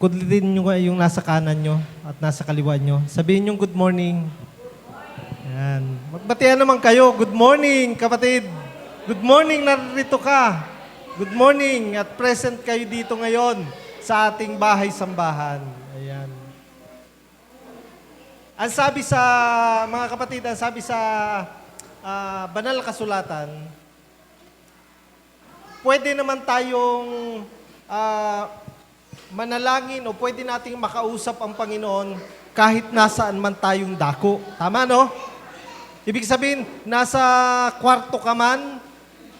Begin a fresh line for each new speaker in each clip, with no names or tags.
Kudlitin nyo yung nasa kanan nyo at nasa kaliwa nyo. Sabihin nyo, good morning. Yan. Magbatihan naman kayo. Good morning, kapatid. Good morning, narito ka. Good morning at present kayo dito ngayon sa ating bahay-sambahan. Ayan. Ang sabi sa, mga kapatid, ang sabi sa banal na kasulatan, pwede naman tayong manalangin o pwede nating makausap ang Panginoon kahit nasaan man tayong dako. Tama, no? Ibig sabihin, nasa kwarto ka man,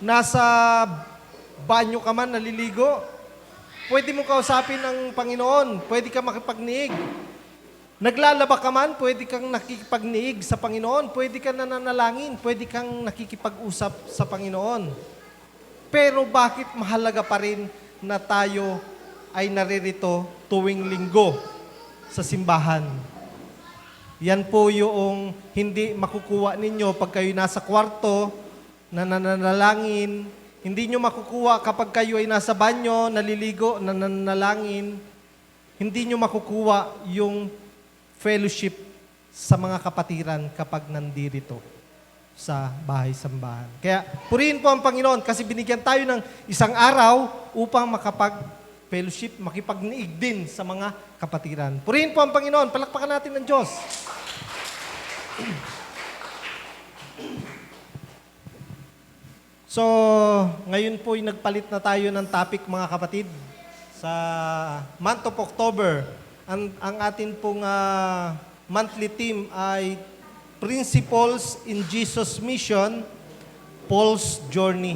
nasa banyo ka man, naliligo, pwede mo kausapin ang Panginoon, pwede ka makipagniig. Naglalaba ka man, pwede kang nakikipagniig sa Panginoon, pwede ka nananalangin, pwede kang nakikipag-usap sa Panginoon. Pero bakit mahalaga pa rin na tayo ay naririto tuwing linggo sa simbahan? Yan po yung hindi makukuha ninyo pag kayo nasa kwarto, nananalangin. Hindi nyo makukuha kapag kayo ay nasa banyo, naliligo, nananalangin. Hindi nyo makukuha yung fellowship sa mga kapatiran kapag nandirito sa bahay-sambahan. Kaya purihin po ang Panginoon kasi binigyan tayo ng isang araw upang makapag-fellowship, makipagniig din sa mga kapatiran. Purihin po ang Panginoon. Palakpakan natin ng Diyos. So, ngayon po ay nagpalit na tayo ng topic mga kapatid. Sa month of October, ang atin pong monthly theme ay Principles in Jesus Mission, Paul's Journey.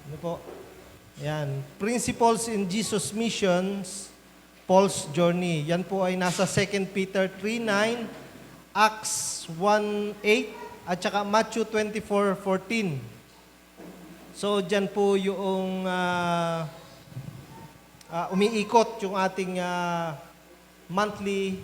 Ano po? Yan. Principles in Jesus Missions, Paul's Journey. Yan po ay nasa 2 Peter 3:9, Acts 1:8, at saka Matthew 24:14. So, dyan po yung umiikot yung ating monthly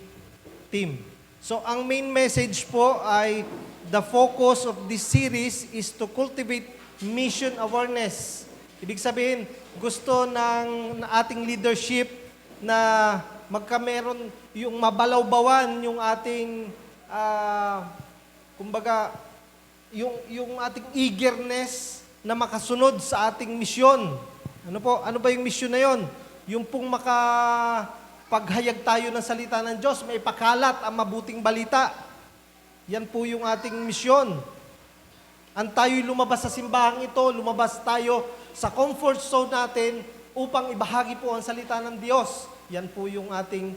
theme. So, ang main message po ay the focus of this series is to cultivate mission awareness. Ibig sabihin, gusto ng ating leadership na magkameron yung mabalawbawan yung ating, kumbaga, yung ating eagerness na makasunod sa ating misyon. Ano po? Ano ba yung misyon na yon? Yung pong paghayag tayo ng salita ng Diyos, may pakalat ang mabuting balita. Yan po yung ating misyon. Ang tayo'y lumabas sa simbahang ito, lumabas tayo sa comfort zone natin upang ibahagi po ang salita ng Diyos. Yan po yung ating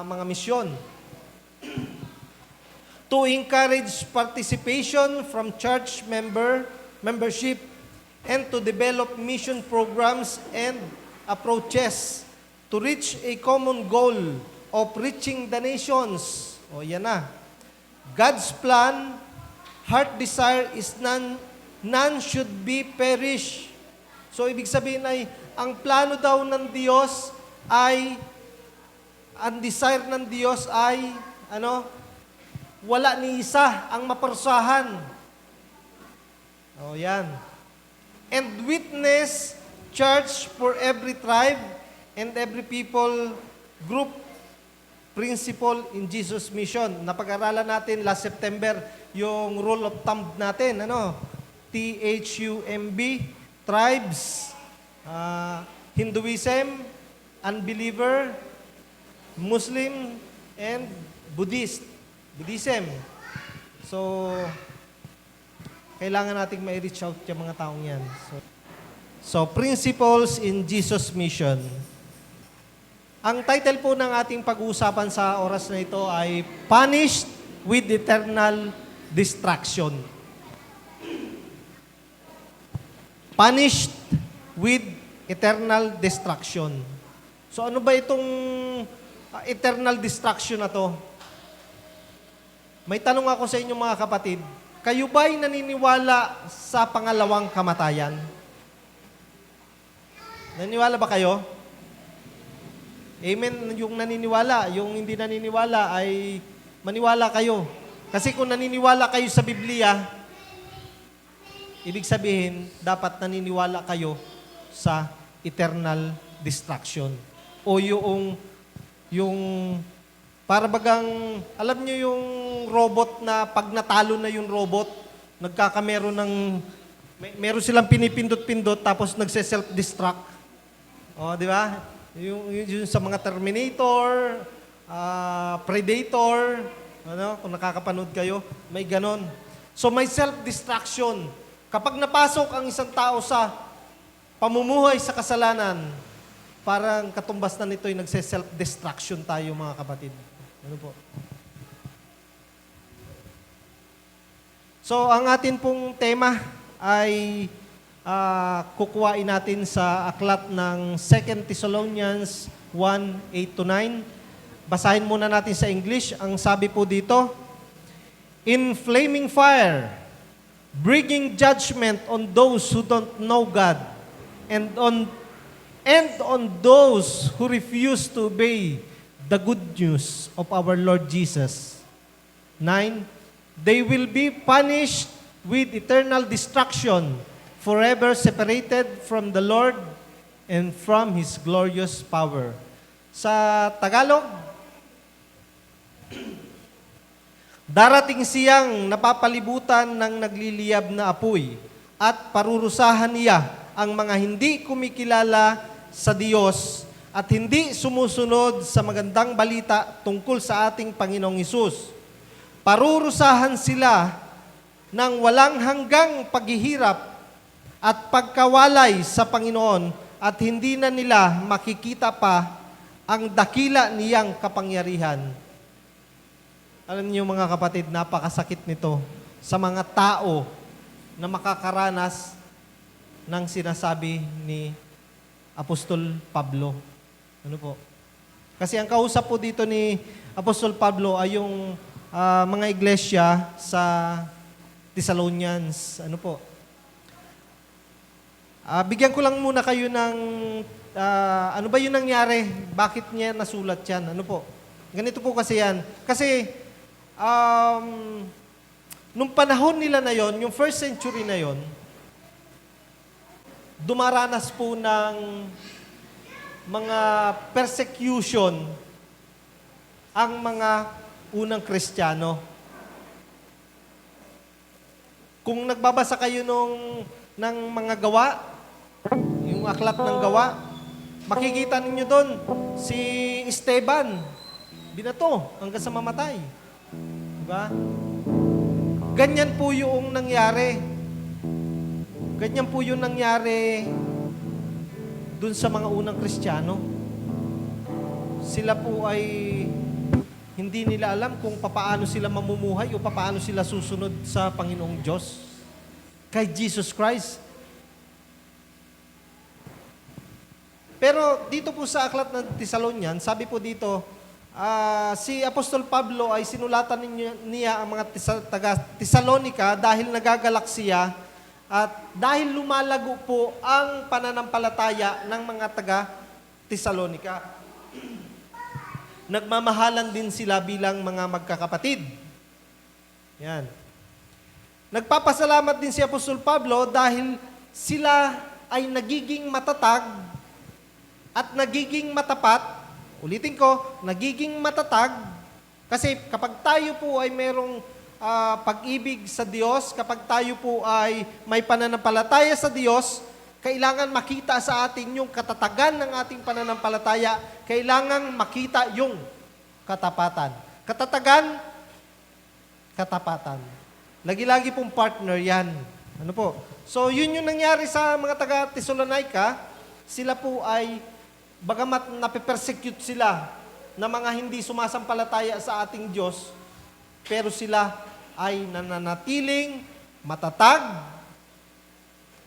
mga misyon. To encourage participation from church membership and to develop mission programs and approaches to reach a common goal of reaching the nations. O yan na. God's plan, heart desire is none should be perish. So ibig sabihin ay, ang plano daw ng Diyos ay, ang desire ng Diyos ay, wala ni isa ang maparusahan. O yan. And witness church for every tribe and every people group principle in Jesus Mission. Napag-aralan natin last September yung rule of thumb natin, THUMB, tribes, Hinduism, unbeliever, Muslim, and Buddhism. So, kailangan nating ma-reach out yung mga taong yan. So, principles in Jesus Mission. Ang title po ng ating pag-uusapan sa oras na ito ay Punished with Eternal Destruction. Punished with Eternal Destruction. So ano ba itong eternal destruction na to? May tanong ako sa inyo mga kapatid. Kayo ba'y naniniwala sa pangalawang kamatayan? Naniniwala ba kayo? Amen, yung naniniwala. Yung hindi naniniwala ay maniwala kayo. Kasi kung naniniwala kayo sa Biblia, ibig sabihin, dapat naniniwala kayo sa eternal destruction o yung Yung para bagang, alam nyo yung robot na pag natalo na yung robot, nagkakamero ng, meron silang pinipindot-pindot tapos nagse-self-destruct. O, di ba? Yung sa mga Terminator, Predator, ano, kung nakakapanood kayo, may ganon. So may self-destruction. Kapag napasok ang isang tao sa pamumuhay sa kasalanan, parang katumbas na nito yung nagse-self-destruction tayo mga kapatid. Ano po? So ang atin pong tema ay kukuhain natin sa aklat ng 2 Thessalonians 1:8-9. Basahin muna natin sa English. Ang sabi po dito, in flaming fire, bringing judgment on those who don't know God and on those who refuse to obey the good news of our Lord Jesus. 9, they will be punished with eternal destruction, forever separated from the Lord and from His glorious power. Sa Tagalog, darating siyang napapalibutan ng nagliliyab na apoy at parurusahan niya ang mga hindi kumikilala sa Diyos at hindi sumusunod sa magandang balita tungkol sa ating Panginoong Hesus. Parurusahan sila ng walang hanggang paghihirap at pagkawalay sa Panginoon at hindi na nila makikita pa ang dakila niyang kapangyarihan. Alam niyo mga kapatid, napakasakit nito sa mga tao na makakaranas ng sinasabi ni Apostol Pablo. Ano po? Kasi ang kausap po dito ni Apostol Pablo ay yung mga iglesia sa Thessalonians. Ano po? Bigyan ko lang muna kayo ng ano ba yung nangyari? Bakit niya nasulat yan? Ano po? Ganito po kasi yan. Kasi nung panahon nila na yon, yung first century na yon, dumaranas po ng mga persecution ang mga unang Kristiyano. Kung nagbabasa kayo ng mga gawa, yung aklat ng gawa, makikita ninyo doon si Esteban, binato hanggang sa mamatay. Diba? Ganyan po yung nangyari. Ganyan po yung nangyari dun sa mga unang Kristiyano. Sila po ay hindi nila alam kung papaano sila mamumuhay o papaano sila susunod sa Panginoong Diyos. Kay Jesus Christ. Pero dito po sa aklat ng Thessalonian, sabi po dito, si Apostol Pablo ay sinulatan niya ang mga taga Thessalonica dahil nagagalak siya at dahil lumalago po ang pananampalataya ng mga taga Thessalonica. Nagmamahalan din sila bilang mga magkakapatid. Yan. Nagpapasalamat din si Apostol Pablo dahil sila ay nagiging matatag at nagiging matapat. Ulitin ko, nagiging matatag kasi kapag tayo po ay merong pag-ibig sa Diyos, kapag tayo po ay may pananampalataya sa Diyos, kailangan makita sa atin yung katatagan ng ating pananampalataya, kailangan makita yung katapatan. Katatagan, katapatan. Lagi-lagi pong partner yan. Ano po? So, yun yung nangyari sa mga taga-Thessalonica. Sila po ay bagamat nape-persecute sila na mga hindi sumasampalataya sa ating Diyos, pero sila ay nananatiling matatag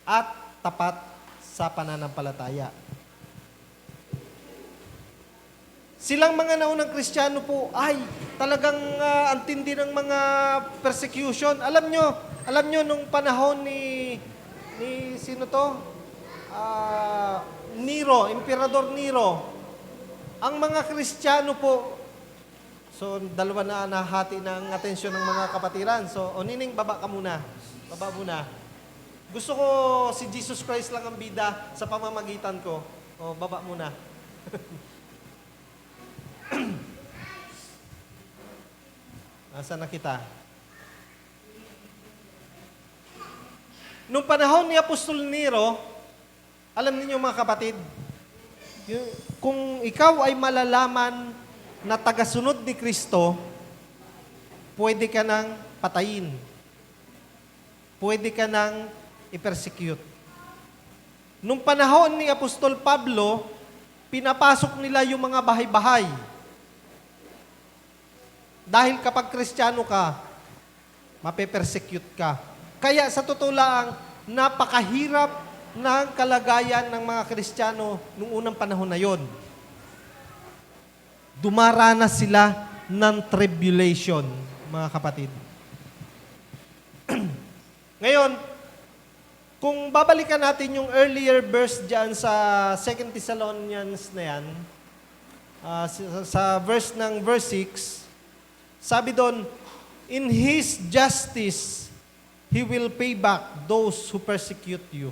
at tapat sa pananampalataya. Silang mga naunang Kristiyano po ay talagang antindi ng mga persecution. Alam nyo nung panahon ni sino to? Nero, Emperador Nero, ang mga Kristiyano po, so dalawa na nahati ng atensyon ng mga kapatiran. So, Nining, baba ka muna. Baba muna. Gusto ko si Jesus Christ lang ang bida sa pamamagitan ko. O, baba muna. Nasaan na kita? Nung panahon ni Apostol Nero, alam niyo mga kapatid, kung ikaw ay malalaman na tagasunod ni Kristo, pwede ka nang patayin. Pwede ka nang i-persecute. Nung panahon ni Apostol Pablo, pinapasok nila yung mga bahay-bahay. Dahil kapag Kristiyano ka, mape-persecute ka. Kaya sa totoo lang, napakahirap ng kalagayan ng mga Kristiyano noong unang panahon na yon. Dumaranas sila ng tribulation, mga kapatid. Ngayon, kung babalikan natin yung earlier verse dyan sa 2 Thessalonians na yan, sa verse 6, sabi doon, in His justice, He will pay back those who persecute you.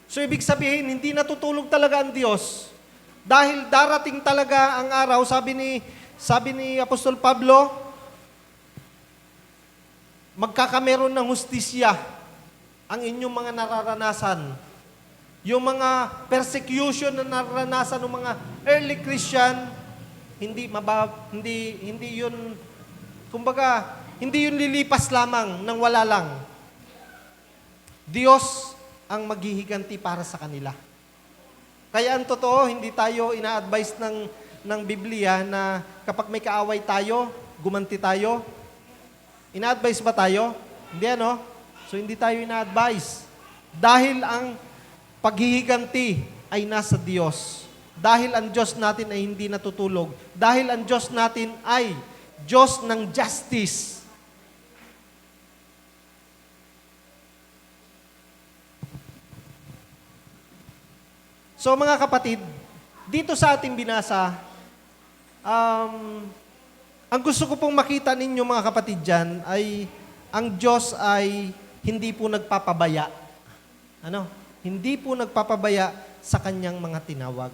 So, ibig sabihin, hindi natutulog talaga ang Diyos. Dahil darating talaga ang araw, sabi ni Apostol Pablo, magkakameron ng hustisya ang inyong mga nararanasan. Yung mga persecution na nararanasan ng mga early Christian, hindi yun, kumbaga, hindi yun lilipas lamang nang wala lang. Diyos ang maghihiganti para sa kanila. Kaya ang totoo, hindi tayo ina-advise ng Biblia na kapag may kaaway tayo, gumanti tayo. Ina-advise ba tayo? Hindi ano? So hindi tayo ina-advise. Dahil ang paghihiganti ay nasa Diyos. Dahil ang Diyos natin ay hindi natutulog. Dahil ang Diyos natin ay Diyos ng justice. So mga kapatid, dito sa ating binasa, ang gusto ko pong makita ninyo mga kapatid dyan ay ang Diyos ay hindi po nagpapabaya. Hindi po nagpapabaya sa kanyang mga tinawag.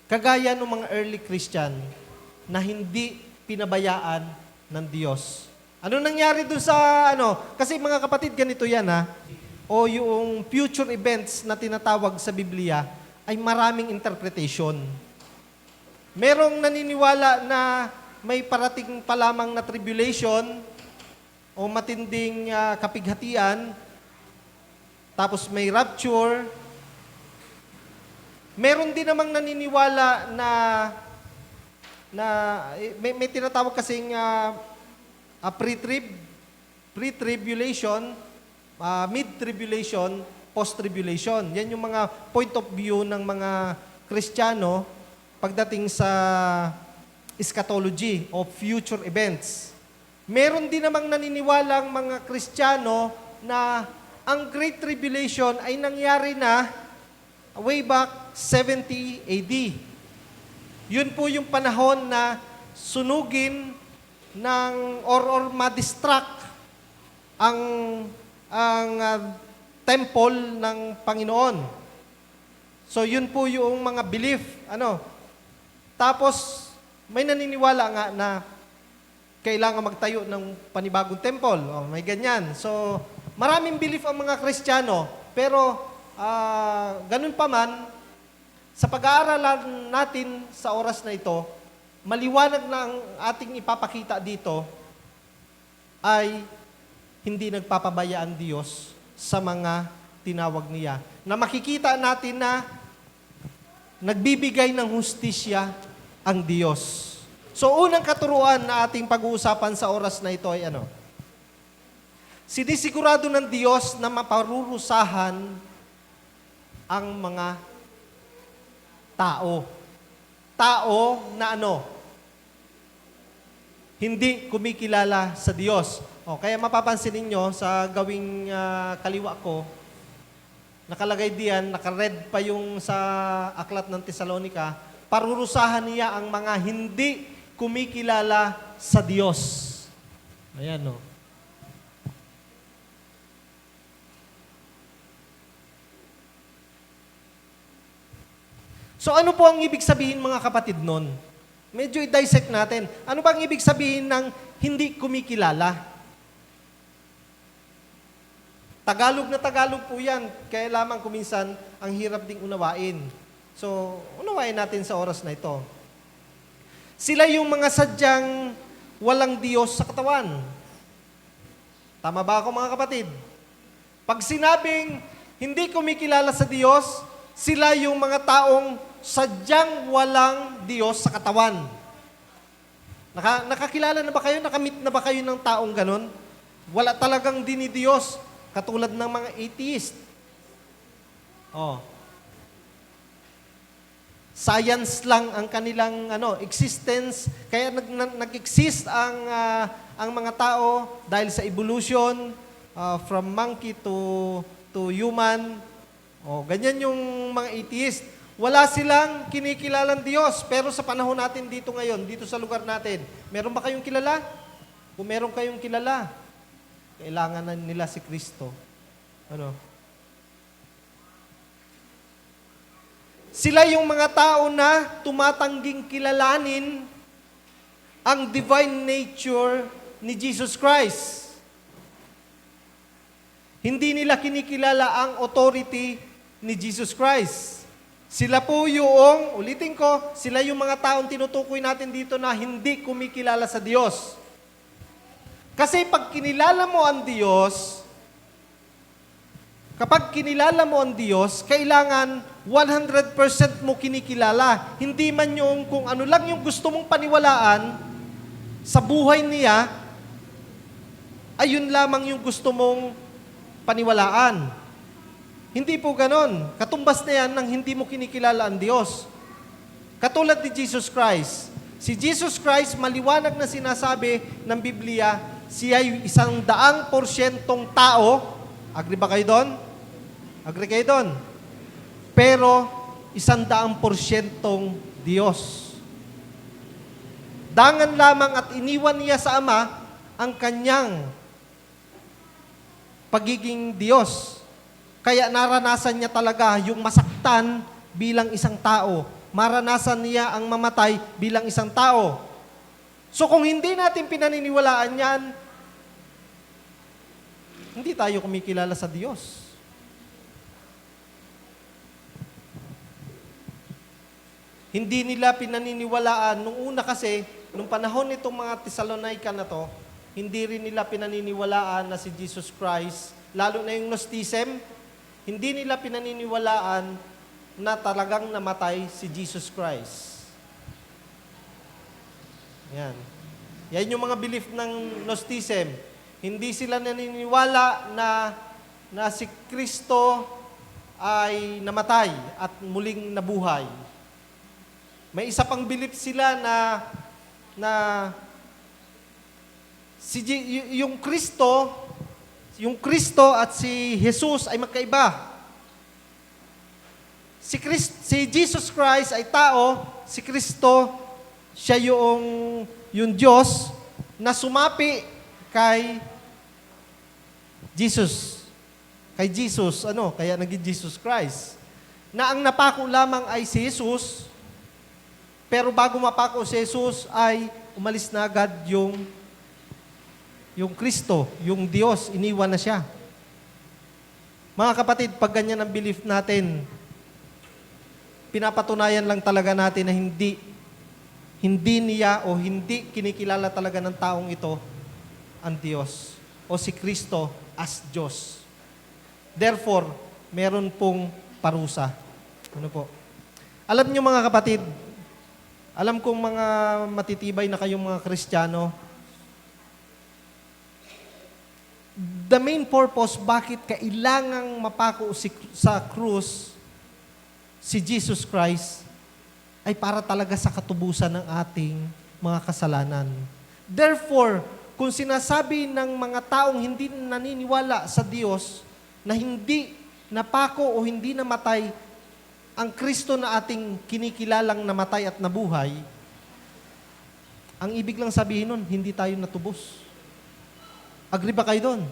Kagaya ng mga early Christian na hindi pinabayaan ng Diyos. Ano nangyari doon sa Kasi mga kapatid, ganito yan o yung future events na tinatawag sa Biblia ay maraming interpretation. Merong naniniwala na may parating pa lamang na tribulation o matinding kapighatian, tapos may rapture. Meron din namang naniniwala na may tinatawag kasing pre-tribulation, mid-tribulation, post-tribulation. Yan yung mga point of view ng mga Kristiyano pagdating sa eschatology o future events. Meron din namang naniniwalang mga Kristiyano na ang Great Tribulation ay nangyari na way back 70 AD. Yun po yung panahon na sunugin or ma-distract ang temple ng Panginoon. So yun po yung mga belief. Tapos may naniniwala nga na kailangan magtayo ng panibagong temple. May ganyan. So maraming belief ang mga Kristiyano, pero ganun pa man, sa pag-aaralan natin sa oras na ito, maliwanag na ang ating ipapakita dito ay hindi nagpapabaya ang Diyos sa mga tinawag niya. Na makikita natin na nagbibigay ng hustisya ang Diyos. So, unang katuruan na ating pag-uusapan sa oras na ito ay sinisigurado ng Diyos na maparurusahan ang mga tao. Tao na hindi kumikilala sa Diyos. Kaya mapapansin ninyo sa gawing kaliwa ko, nakalagay diyan, naka-red pa yung sa aklat ng Tesalonica, parurusahan niya ang mga hindi kumikilala sa Diyos. Ayan So ano po ang ibig sabihin mga kapatid nun? Medyo i-dissect natin. Ano bang ibig sabihin ng hindi kumikilala? Tagalog na Tagalog po yan. Kaya lamang kuminsan, ang hirap ding unawain. So, unawain natin sa oras na ito. Sila yung mga sadyang walang Diyos sa katawan. Tama ba ako mga kapatid? Pag sinabing hindi kumikilala sa Diyos, sila yung mga taong sadyang walang Diyos sa katawan. Nakakilala na ba kayo? Nakamit na ba kayo ng taong ganon? Wala talagang dinidiyos, katulad ng mga atheist. Oh. Science lang ang kanilang existence, kaya nag-exist ang mga tao dahil sa evolution, from monkey to human. Oh, ganyan yung mga atheist. Wala silang kinikilalang Diyos. Pero sa panahon natin dito ngayon, dito sa lugar natin, meron ba kayong kilala? Kung meron kayong kilala, kailangan na nila si Kristo. Sila yung mga tao na tumatangging kilalanin ang divine nature ni Jesus Christ. Hindi nila kinikilala ang authority ni Jesus Christ. Sila po yung, ulitin ko, sila yung mga taong tinutukoy natin dito na hindi kumikilala sa Diyos. Kasi pag kinilala mo ang Diyos, kapag kinilala mo ang Diyos, kailangan 100% mo kinikilala. Hindi man yung kung ano lang yung gusto mong paniwalaan sa buhay niya, ayun lamang yung gusto mong paniwalaan. Hindi po ganon. Katumbas na yan ng hindi mo kinikilala ang Diyos. Katulad ni Jesus Christ. Si Jesus Christ, maliwanag na sinasabi ng Biblia, siya ay 100% tao. Agree ba kayo doon? Agree kayo doon? Pero 100% Diyos. Dangan lamang at iniwan niya sa Ama ang kanyang pagiging Diyos. Kaya naranasan niya talaga yung masaktan bilang isang tao. Maranasan niya ang mamatay bilang isang tao. So kung hindi natin pinaniniwalaan yan, hindi tayo kumikilala sa Diyos. Hindi nila pinaniniwalaan. Nung una kasi, nung panahon nitong mga Thessalonica na to, hindi rin nila pinaniniwalaan na si Jesus Christ, lalo na yung Gnosticism, hindi nila pinaniniwalaan na talagang namatay si Jesus Christ. Yan. Yan yung mga belief ng Gnosticism. Hindi sila naniniwala na si Kristo ay namatay at muling nabuhay. May isa pang belief sila na yung Kristo at si Jesus ay magkaiba. Si Jesus Christ ay tao, si Kristo, siya yung Diyos na sumapi kay Jesus. Kay Jesus, kaya naging Jesus Christ. Na ang napako lamang ay si Jesus, pero bago mapako si Jesus ay umalis na agad yung Kristo, yung Diyos, iniwan na siya. Mga kapatid, pag ganyan ang belief natin, pinapatunayan lang talaga natin na hindi niya o hindi kinikilala talaga ng taong ito ang Diyos o si Kristo as Diyos. Therefore, meron pong parusa. Ano po? Alam niyo mga kapatid, alam kong mga matitibay na kayong mga Kristiyano, the main purpose bakit kailangang mapako sa krus si Jesus Christ ay para talaga sa katubusan ng ating mga kasalanan. Therefore, kung sinasabi ng mga taong hindi naniniwala sa Diyos na hindi napako o hindi namatay ang Kristo na ating kinikilalang namatay at nabuhay, ang ibig lang sabihin nun, hindi tayo natubos. Agree ba kayo doon?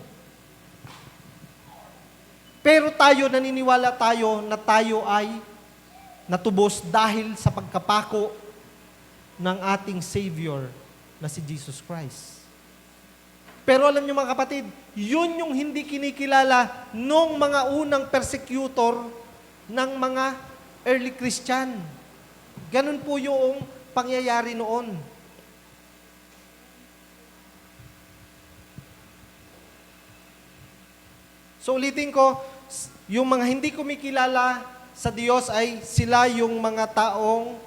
Pero tayo, naniniwala tayo na tayo ay natubos dahil sa pagkapako ng ating Savior na si Jesus Christ. Pero alam niyo mga kapatid, yun yung hindi kinikilala nung mga unang persecutor ng mga early Christian. Ganun po yung pangyayari noon. So ulitin ko, yung mga hindi kumikilala sa Diyos ay sila yung mga taong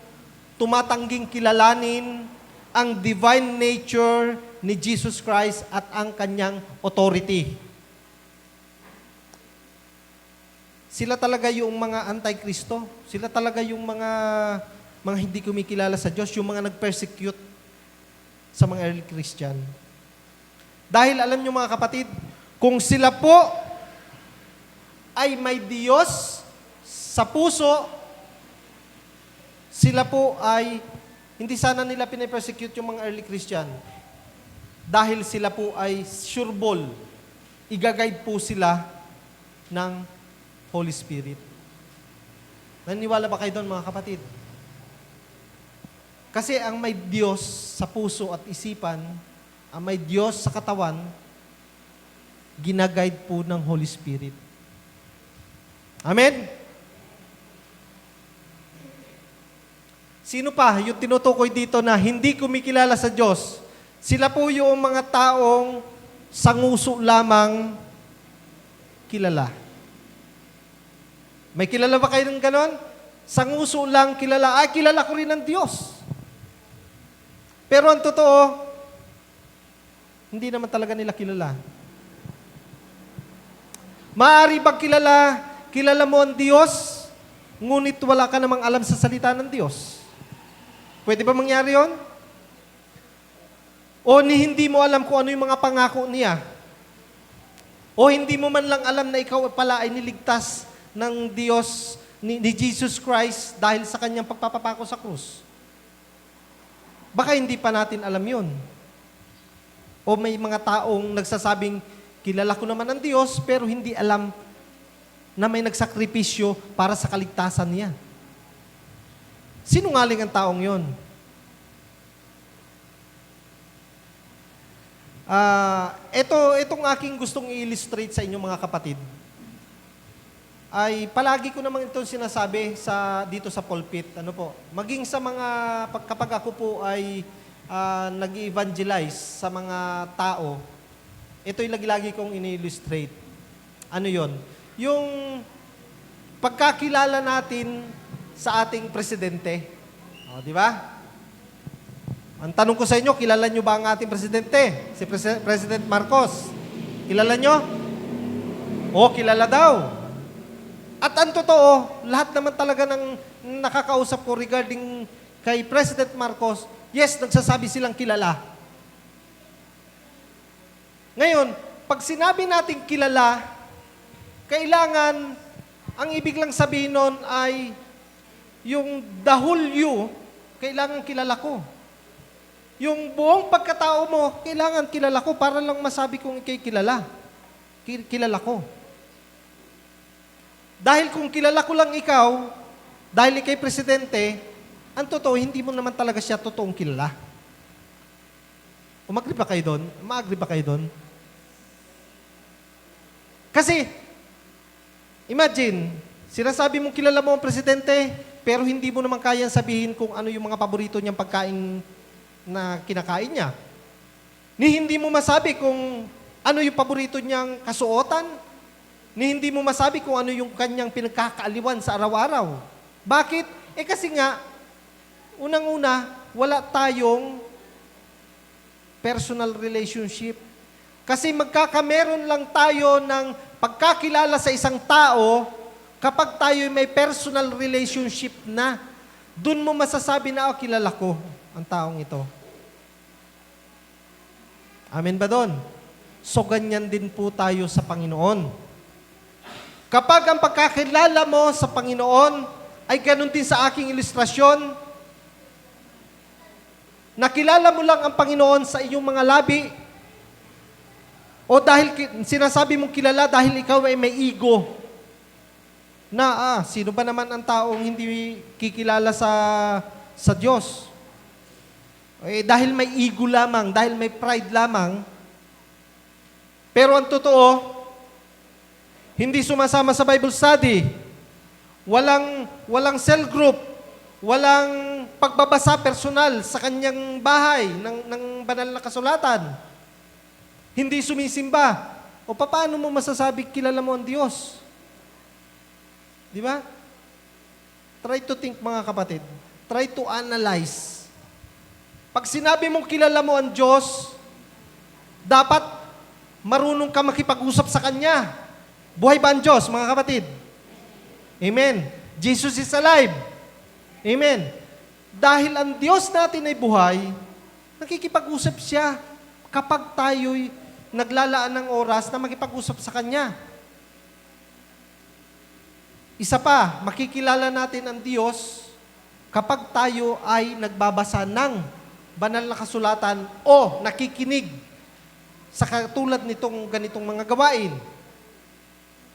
tumatangging kilalanin ang divine nature ni Jesus Christ at ang kanyang authority. Sila talaga yung mga anti-Kristo. Sila talaga yung mga hindi kumikilala sa Diyos, yung mga nag-persecute sa mga early Christian. Dahil alam nyo mga kapatid, kung sila po ay may Diyos sa puso, sila po ay hindi sana nila pinapersecute yung mga early Christian. Dahil sila po ay sureball, i-guide po sila ng Holy Spirit. Naniniwala ba kayo doon mga kapatid? Kasi ang may Diyos sa puso at isipan, ang may Diyos sa katawan, ginaguide po ng Holy Spirit. Amen? Sino pa yung tinutukoy dito na hindi kumikilala sa Diyos? Sila po yung mga taong sanguso lamang kilala. May kilala ba kayo ng ganon? Sanguso lang kilala. Ay, kilala ko rin ng Diyos. Pero ang totoo, hindi naman talaga nila kilala. Maaari bang kilala mo ang Diyos, ngunit wala ka namang alam sa salita ng Diyos? Pwede ba mangyari yun? O hindi mo alam kung ano yung mga pangako niya? O hindi mo man lang alam na ikaw pala ay niligtas ng Diyos, ni Jesus Christ dahil sa kanyang pagpapapako sa krus? Baka hindi pa natin alam yun. O may mga taong nagsasabing, kilala ko naman ang Diyos, pero hindi alam na may nagsakripisyo para sa kaligtasan niya. Sinungaling ang taong yon. Itong aking gustong i-illustrate sa inyo mga kapatid, ay palagi ko naman ito sinasabi dito sa pulpit. Maging sa mga, kapag ako po ay nag-evangelize sa mga tao, ito'y lagi-lagi kong ini-illustrate. Ano yon? Yung pagkakilala natin sa ating presidente. Di ba? Ang tanong ko sa inyo, kilala nyo ba ang ating presidente? Si President Marcos. Kilala nyo? Kilala daw. At ang totoo, lahat naman talaga ng nakakausap ko regarding kay President Marcos, yes, nagsasabi silang kilala. Ngayon, pag sinabi natin kilala, kailangan, ang ibig lang sabihin nun ay, yung the whole you, kailangan kilala ko. Yung buong pagkatao mo, kailangan kilala ko para lang masabi kong ikay kilala. Kilala ko. Dahil kung kilala ko lang ikaw, dahil ikay presidente, ang totoo, hindi mo naman talaga siya totoong kilala. Umagri ba kayo doon? Maagri ba kayo doon? Kasi, imagine, sinasabi mong kilala mo ang presidente, pero hindi mo naman kayang sabihin kung ano yung mga paborito niyang pagkain na kinakain niya. Ni hindi mo masabi kung ano yung paborito niyang kasuotan. Ni hindi mo masabi kung ano yung kanyang pinagkakaaliwan sa araw-araw. Bakit? Kasi nga, unang-una, wala tayong personal relationship. Kasi magkakameron lang tayo ng pagkakilala sa isang tao kapag tayo may personal relationship na. Doon mo masasabi na, kilala ko ang taong ito. Amen ba doon? So, ganyan din po tayo sa Panginoon. Kapag ang pagkakilala mo sa Panginoon ay ganun din sa aking ilustrasyon, nakilala mo lang ang Panginoon sa iyong mga labi, o dahil sinasabi mong kilala dahil ikaw ay may ego, na sino ba naman ang taong hindi kikilala sa Diyos? Eh, dahil may ego lamang, dahil may pride lamang. Pero ang totoo, hindi sumasama sa Bible study. Walang cell group, walang pagbabasa personal sa kanyang bahay ng banal na kasulatan. Hindi sumisimba. O paano mo masasabi kilala mo ang Diyos? Di ba? Try to think, mga kapatid. Try to analyze. Pag sinabi mong kilala mo ang Diyos, dapat marunong ka makipag-usap sa Kanya. Buhay ba ang Diyos, mga kapatid? Amen. Jesus is alive. Amen. Dahil ang Diyos natin ay buhay, nakikipag-usap siya kapag tayo'y naglalaan ng oras na makipag-usap sa Kanya. Isa pa, makikilala natin ang Diyos kapag tayo ay nagbabasa ng banal na kasulatan o nakikinig sa katulad nitong ganitong mga gawain.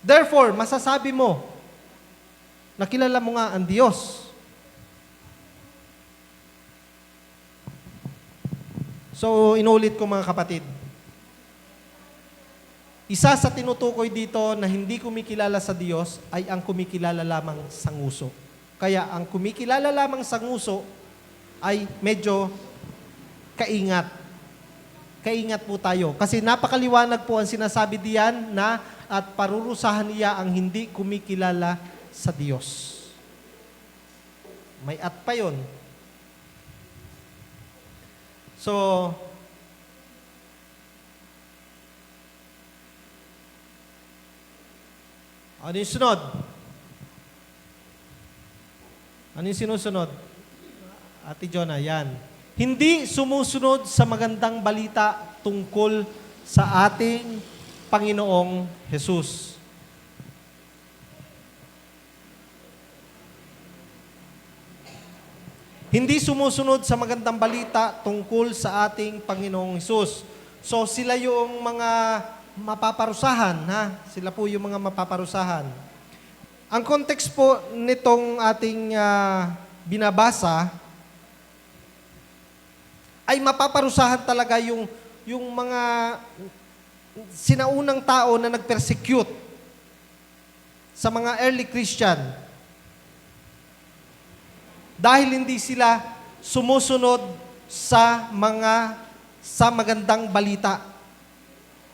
Therefore, masasabi mo, nakilala mo nga ang Diyos. So, inulit ko, mga kapatid. Isa sa tinutukoy dito na hindi kumikilala sa Diyos ay ang kumikilala lamang sa nguso. Kaya ang kumikilala lamang sa nguso ay medyo kaingat. Kaingat po tayo. Kasi napakaliwanag po ang sinasabi diyan na at parurusahan niya ang hindi kumikilala sa Diyos. May at pa yun. So, ano yung sunod? Ano yung sinusunod? Ate Jonah, yan. Hindi sumusunod sa magandang balita tungkol sa ating Panginoong Jesus. Hindi sumusunod sa magandang balita tungkol sa ating Panginoong Jesus. So sila yung mga mapaparusahan, ha? Sila po yung mga mapaparusahan. Ang context po nitong ating binabasa ay mapaparusahan talaga yung mga sinaunang tao na nag-persecute sa mga early Christian dahil hindi sila sumusunod sa magandang balita.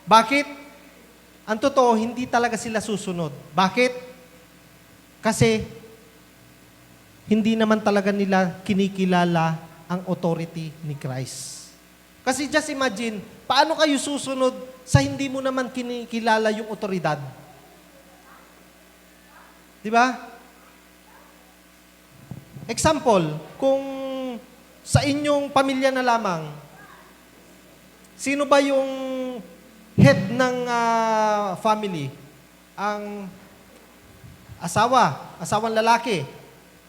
Bakit? Ang totoo, hindi talaga sila susunod. Bakit? Kasi hindi naman talaga nila kinikilala ang authority ni Christ. Kasi just imagine, paano kayo susunod sa hindi mo naman kinikilala yung otoridad? Di ba? Example, kung sa inyong pamilya na lamang, sino ba yung head ng family? Ang asawang lalaki.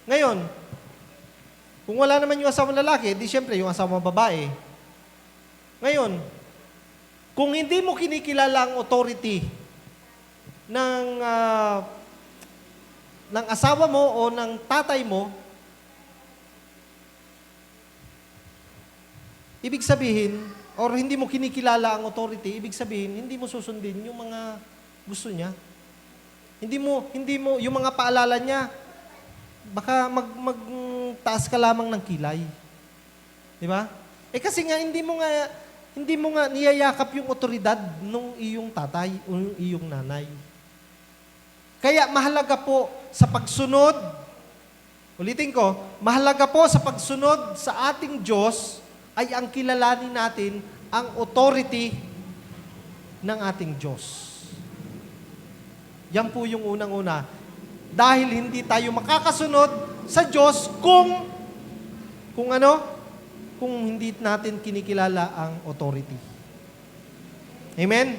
Ngayon, kung wala naman yung asawang lalaki, di syempre yung asawang babae. Ngayon, kung hindi mo kinikilala ang authority ng asawa mo o ng tatay mo, ibig sabihin, or hindi mo kinikilala ang authority, ibig sabihin, hindi mo susundin yung mga gusto niya. Hindi mo, yung mga paalala niya, baka magtaas ka lamang ng kilay. Di ba? Eh kasi nga, hindi mo nga niyayakap yung otoridad nung iyong tatay o yung iyong nanay. Kaya mahalaga po sa pagsunod, ulitin ko, mahalaga po sa pagsunod sa ating Diyos ay ang kilalanin natin ang authority ng ating Diyos. Yan po yung unang-una. Dahil hindi tayo makakasunod sa Diyos kung hindi natin kinikilala ang authority. Amen?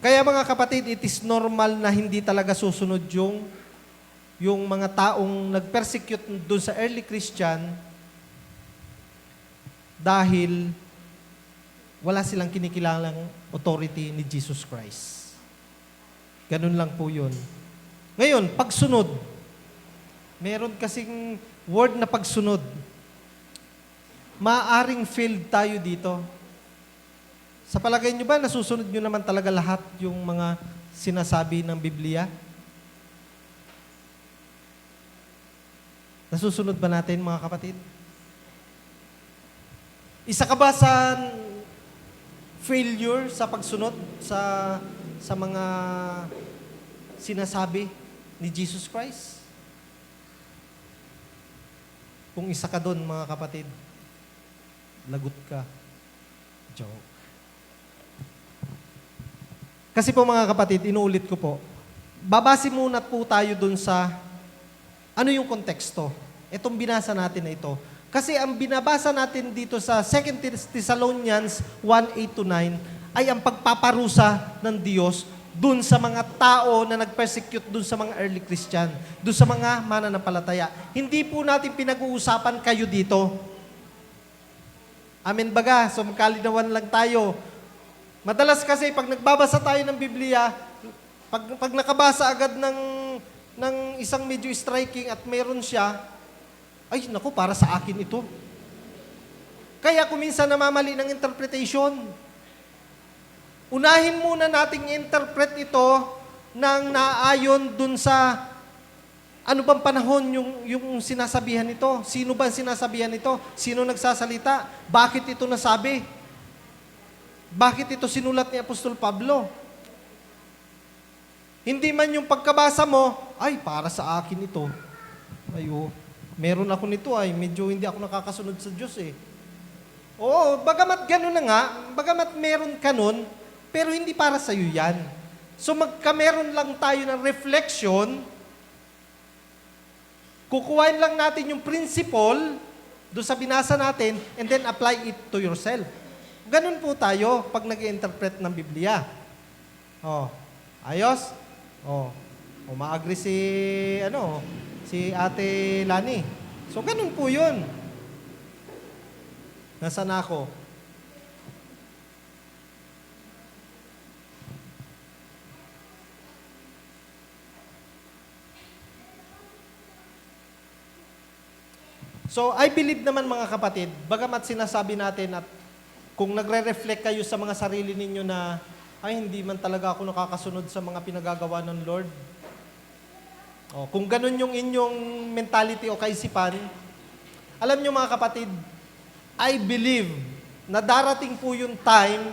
Kaya mga kapatid, it is normal na hindi talaga susunod yung mga taong nag-persecute doon sa early Christian dahil wala silang kinikilalang authority ni Jesus Christ. Ganun lang po yun. Ngayon, pagsunod. Meron kasing word na pagsunod. Maaring failed tayo dito. Sa palagay nyo ba, nasusunod nyo naman talaga lahat yung mga sinasabi ng Biblia? Nasusunod ba natin, mga kapatid? Isa ka ba sa failure sa pagsunod sa mga sinasabi ni Jesus Christ? Kung isa ka doon, mga kapatid, lagot ka. Joke. Kasi po mga kapatid, inuulit ko po, babase muna po tayo doon sa ano yung konteksto. Itong binasa natin na ito. Kasi ang binabasa natin dito sa 2 Thessalonians 1:8-9 ay ang pagpaparusa ng Diyos dun sa mga tao na nag-persecute dun sa mga early Christian, dun sa mga mananampalataya. Hindi po natin pinag-uusapan kayo dito. Amen baga, so magkalinawan lang tayo. Madalas kasi pag nagbabasa tayo ng Biblia, pag nakabasa agad ng isang medyo striking at meron siya, ay naku, para sa akin ito. Kaya kuminsan namamali ng interpretation. Unahin muna nating interpret ito nang naayon dun sa ano bang panahon yung sinasabihan nito? Sino ba sinasabihan nito? Sino nagsasalita? Bakit ito nasabi? Bakit ito sinulat ni Apostol Pablo? Hindi man yung pagkabasa mo, ay, para sa akin ito. Ayo, meron ako nito ay, medyo hindi ako nakakasunod sa Diyos eh. Oo, bagamat gano'n na nga, bagamat meron ka nun, pero hindi para sa'yo yan. So magkameron lang tayo ng reflection, kukuhain lang natin yung principle doon sa binasa natin and then apply it to yourself. Ganun po tayo pag nag-interpret ng Biblia. Oh, ayos? Oh, umaagri si Ate Lani. So ganun po 'yun. Nasaan ako? So, I believe naman mga kapatid, bagamat sinasabi natin at kung nagre-reflect kayo sa mga sarili ninyo na, ay hindi man talaga ako nakakasunod sa mga pinagagawa ng Lord. O, kung ganun yung inyong mentality o kaisipan, alam nyo mga kapatid, I believe na darating po yung time,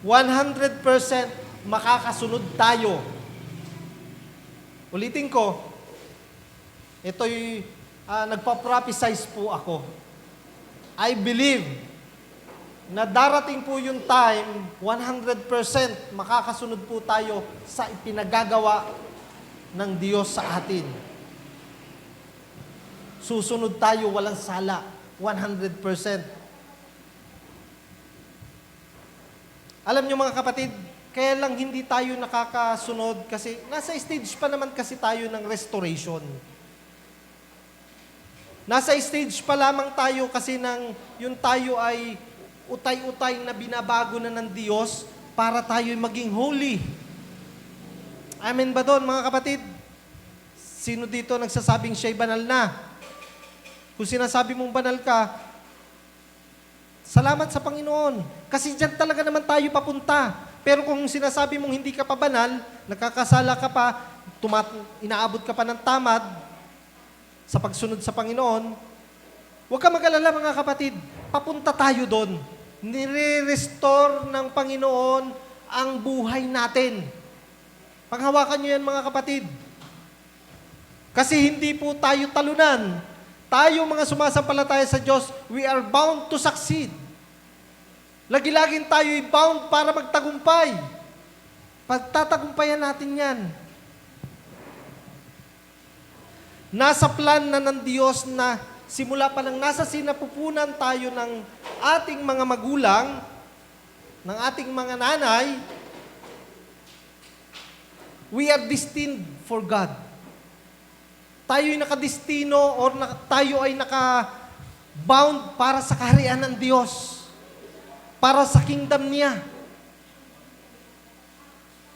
100% makakasunod tayo. Ulitin ko, ito'y nagpa-prophesize po ako. I believe na darating po yung time, 100% makakasunod po tayo sa ipinagagawa ng Diyos sa atin. Susunod tayo walang sala, 100%. Alam niyo mga kapatid, kaya lang hindi tayo nakakasunod kasi nasa stage pa naman kasi tayo ng restoration. Nasa stage pa lamang tayo kasi yung tayo ay utay-utay na binabago na ng Diyos para tayo maging holy. Amen ba doon, mga kapatid? Sino dito nagsasabing siya'y banal na? Kung sinasabi mong banal ka, salamat sa Panginoon. Kasi dyan talaga naman tayo papunta. Pero kung sinasabi mong hindi ka pa banal, nakakasala ka pa, inaabot ka pa ng tamad, sa pagsunod sa Panginoon, huwag ka mag-alala mga kapatid, papunta tayo doon. Nire-restore ng Panginoon ang buhay natin. Panghawakan niyo yan mga kapatid. Kasi hindi po tayo talunan. Tayo mga sumasampalataya sa Diyos, we are bound to succeed. Lagi-laging tayo bound para magtagumpay. Pagtatagumpayan natin yan. Nasa plan na ng Diyos na simula pa lang nasa sinapupunan tayo ng ating mga magulang, ng ating mga nanay, we are destined for God. Tayo'y nakadestino or tayo ay naka-bound para sa kaharian ng Diyos, para sa kingdom niya.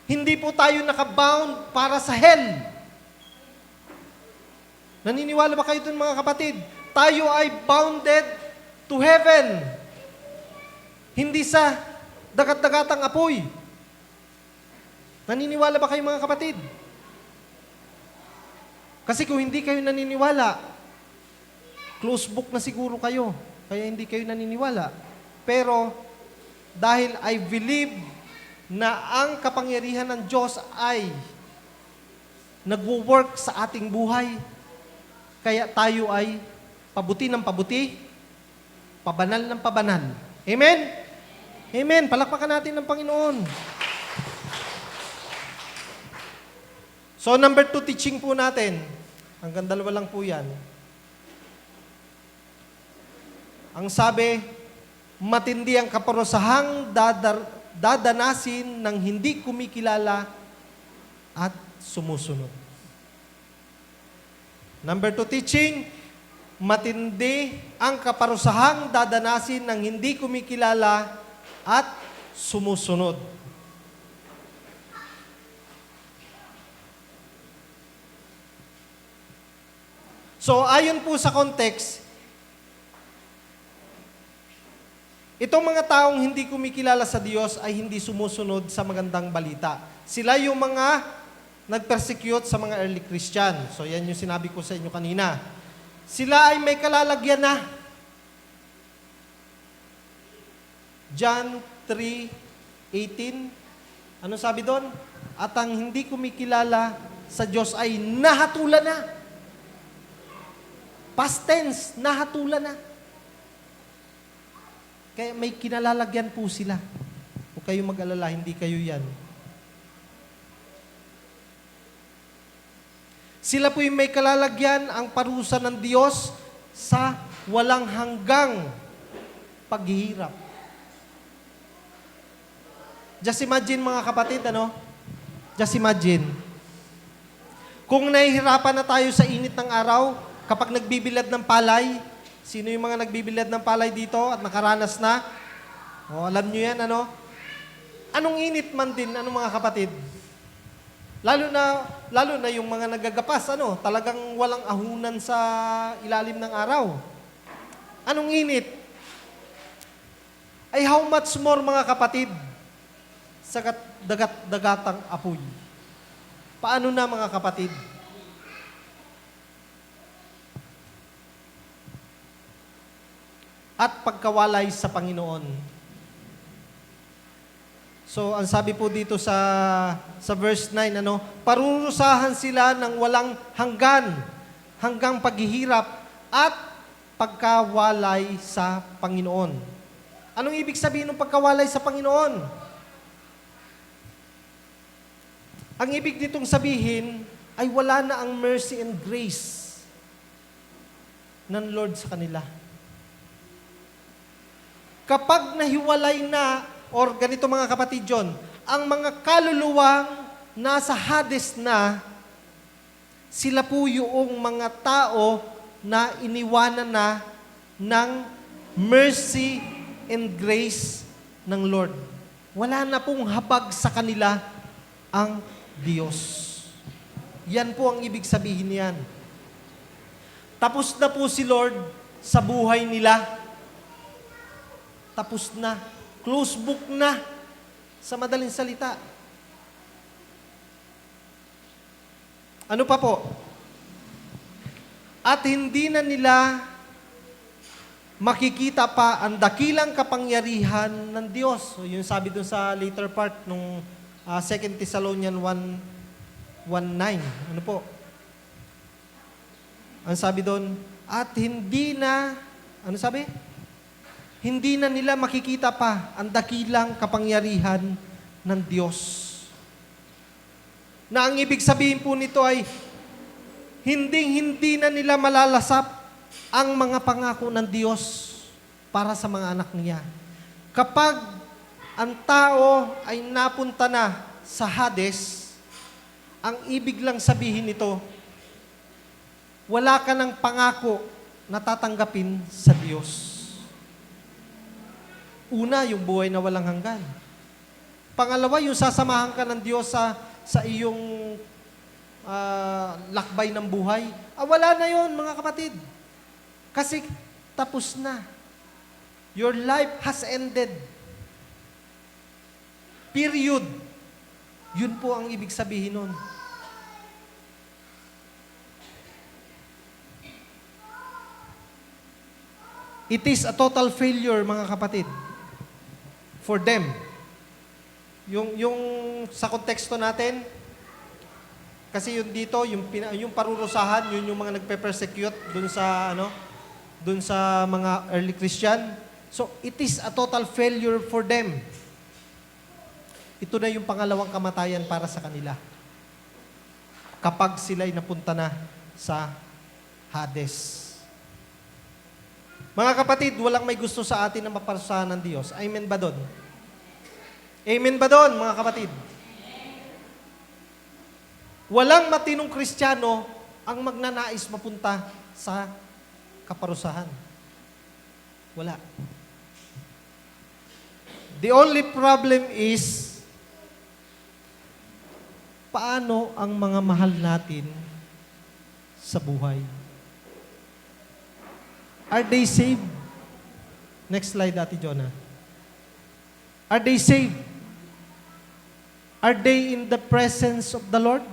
Hindi po tayo naka-bound para sa hell. Naniniwala ba kayo dun mga kapatid? Tayo ay bounded to heaven. Hindi sa dagat-dagatang apoy. Naniniwala ba kayo mga kapatid? Kasi kung hindi kayo naniniwala, close book na siguro kayo. Kaya hindi kayo naniniwala. Pero dahil I believe na ang kapangyarihan ng Diyos ay nagwo-work sa ating buhay, kaya tayo ay pabuti ng pabuti, pabanal ng pabanal. Amen? Amen. Palakpakan natin ng Panginoon. So, number 2 teaching po natin. Hanggang 2 lang po yan. Ang sabi, matindi ang kaparusahang dadanasin ng hindi kumikilala at sumusunod. Number 2 teaching, matindi ang kaparusahang dadanasin ng hindi kumikilala at sumusunod. So, ayon po sa context, itong mga taong hindi kumikilala sa Diyos ay hindi sumusunod sa magandang balita. Sila yung mga nag-persecute sa mga early Christian. So, yan yung sinabi ko sa inyo kanina. Sila ay may kalalagyan na. John 3:18. Ano sabi doon? At ang hindi kumikilala sa Diyos ay nahatulan na. Past tense, nahatulan na. Kaya may kinalalagyan po sila. Huwag kayong mag-alala, hindi kayo yan. Sila po yung may kalalagyan ang parusa ng Diyos sa walang hanggang paghihirap. Just imagine mga kapatid, ano? Just imagine. Kung nahihirapan na tayo sa init ng araw, kapag nagbibilad ng palay, sino yung mga nagbibilad ng palay dito at nakaranas na? O, alam nyo yan, ano? Anong init man din, ano mga kapatid? Lalo na yung mga nagagapas, ano? Talagang walang ahunan sa ilalim ng araw. Anong init? Ay how much more mga kapatid sa dagat-dagatang apoy? Paano na mga kapatid? At pagkawalay sa Panginoon. So, ang sabi po dito sa verse 9, ano, parurusahan sila ng walang hanggang paghihirap at pagkawalay sa Panginoon. Anong ibig sabihin ng pagkawalay sa Panginoon? Ang ibig nitong sabihin ay wala na ang mercy and grace ng Lord sa kanila. Kapag nahiwalay na, or ganito mga kapatid John, ang mga kaluluwang nasa Hades na, sila po yung mga tao na iniwanan na ng mercy and grace ng Lord. Wala na pong habag sa kanila ang Diyos. Yan po ang ibig sabihin niyan. Tapos na po si Lord sa buhay nila. Tapos na. Close book na. Sa madaling salita. Ano pa po? At hindi na nila makikita pa ang dakilang kapangyarihan ng Diyos. So, yun sabi dun sa later part nung 2 Thessalonians 1:9. Ano po? Ang sabi doon, at hindi na, ano sabi? Hindi na nila makikita pa ang dakilang kapangyarihan ng Diyos. Na ang ibig sabihin po nito ay, hindi na nila malalasap ang mga pangako ng Diyos para sa mga anak niya. Kapag ang tao ay napunta na sa Hades, ang ibig lang sabihin nito, wala ka ng pangako na tatanggapin sa Diyos. Una, yung buhay na walang hanggan. Pangalawa, yung sasamahan ka ng Diyos sa iyong lakbay ng buhay Wala na yon mga kapatid. Kasi tapos na. Your life has ended. Period. Yun po ang ibig sabihin nun. It is a total failure, mga kapatid, for them. Yung sa konteksto natin, kasi yun dito, yung parurusahan, yun yung mga nagpe-persecute dun sa mga early Christian. So, it is a total failure for them. Ito na yung pangalawang kamatayan para sa kanila. Kapag sila'y napunta na sa Hades. Mga kapatid, walang may gusto sa atin na maparusahan ng Diyos. Amen ba doon? Amen ba doon, mga kapatid? Walang matinong Kristiyano ang magnanais mapunta sa kaparusahan. Wala. The only problem is, paano ang mga mahal natin sa buhay? Are they saved? Next slide, Ate Jonah. Are they saved? Are they in the presence of the Lord?